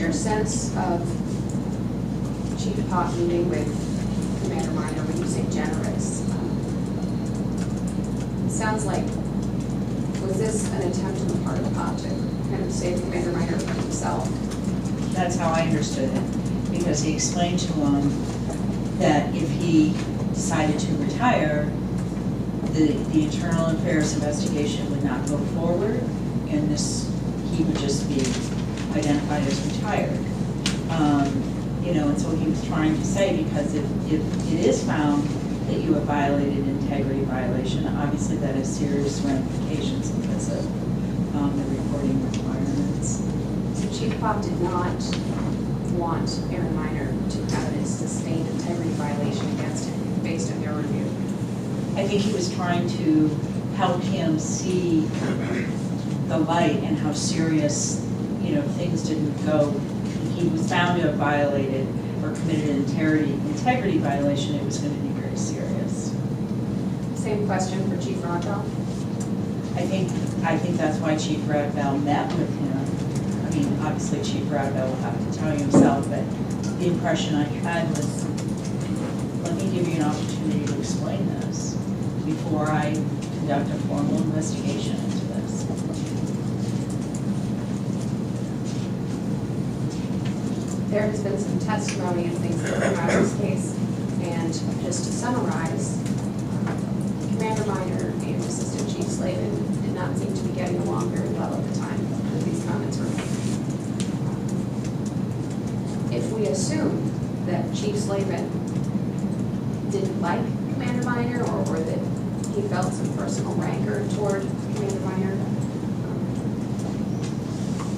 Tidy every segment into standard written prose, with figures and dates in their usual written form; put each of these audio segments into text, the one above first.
your sense of Chief Pop meeting with Commander Minor when you say generous? It sounds like, was this an attempt on the part of Pop to kind of save Commander Minor from himself? That's how I understood it, because he explained to him that if he decided to retire, the internal affairs investigation would not go forward, and he would just be identified as retired. And so he was trying to say, because if it is found that you have violated integrity violation, obviously that has serious ramifications because of the reporting requirements. So Chief Pop did not want Aaron Minor to have a sustained integrity violation against him based on your review? I think he was trying to help him see the light and how serious, things didn't go. He was found to have violated or committed an integrity violation. It was going to be very serious. Same question for Chief Rodwell. I think that's why Chief Rodwell met with him. I mean, obviously Chief Rodwell will have to tell you himself, but the impression I had was, let me give you an opportunity to explain this before I conduct a formal investigation into this. There has been some testimony and things that come out of this case, and just to summarize, Commander Minor and Assistant Chief Slavin did not seem to be getting along very well at the time that these comments were made. If we assume that Chief Slavin didn't like Commander Minor, or that he felt some personal rancor toward Commander Minor,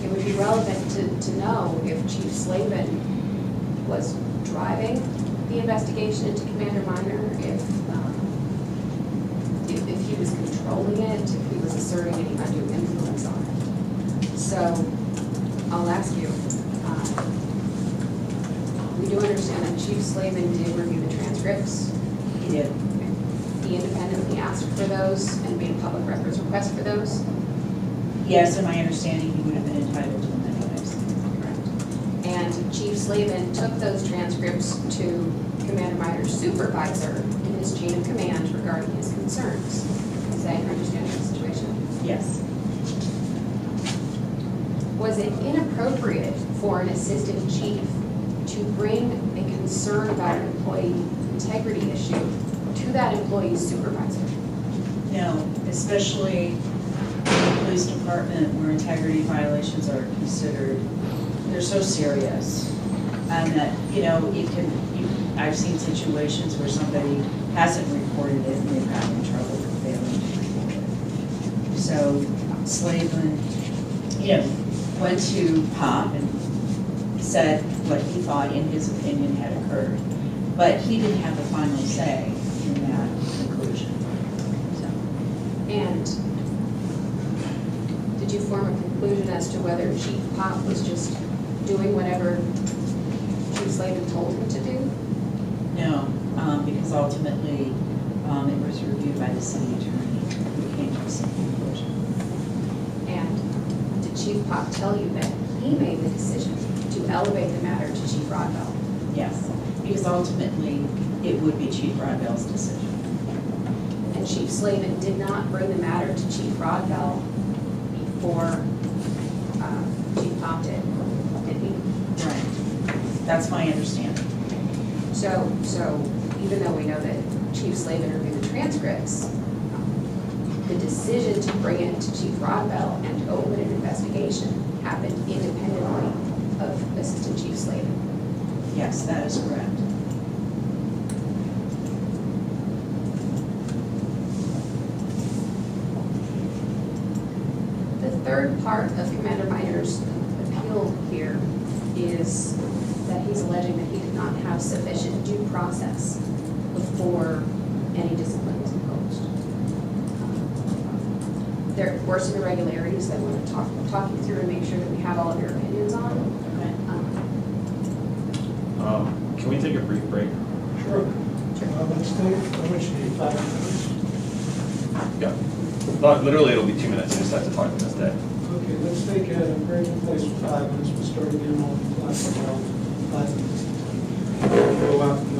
it would be relevant to know if Chief Slavin was driving the investigation into Commander Minor, if he was controlling it, if he was asserting any undue influence on it. So I'll ask you, we do understand that Chief Slavin did review the transcripts. He did. He independently asked for those and made public records requests for those? Yes, in my understanding, he would have been entitled to them anyways. Correct. And Chief Slavin took those transcripts to Commander Minor's supervisor in his chain of command regarding his concerns. Is that your understanding of the situation? Yes. Was it inappropriate for an assistant chief to bring a concern about an employee integrity issue to that employee's supervisor? No, especially in the police department where integrity violations are considered, they're so serious. And that, I've seen situations where somebody hasn't reported it and they've gotten in trouble for failing to report it. So Slavin, went to Pop and said what he thought in his opinion had occurred. But he didn't have the final say in that conclusion. So. And did you form a conclusion as to whether Chief Pop was just doing whatever Chief Slavin told him to do? No, because ultimately it was reviewed by the city attorney who came to the same conclusion. And did Chief Pop tell you that he made the decision to elevate the matter to Chief Rodwell? Yes, because ultimately it would be Chief Rodwell's decision. And Chief Slavin did not bring the matter to Chief Rodwell before Chief Pop did he? Right. That's my understanding. So even though we know that Chief Slavin reviewed the transcripts, the decision to bring it to Chief Rodwell and to open an investigation happened independently of Assistant Chief Slavin. Yes, that is correct. The third part of Commander Minor's appeal here is that he's alleging that he did not have sufficient due process before any discipline was imposed. There were some irregularities that I want to talk you through and make sure that we have all of your opinions on. Okay. Can we take a brief break? Sure. Let's take, how much do you need, 5 minutes? Yeah. Not literally, it'll be 2 minutes. I just have to talk to Ms. Day. Okay, let's take a break in place for 5 minutes. start again on black and white.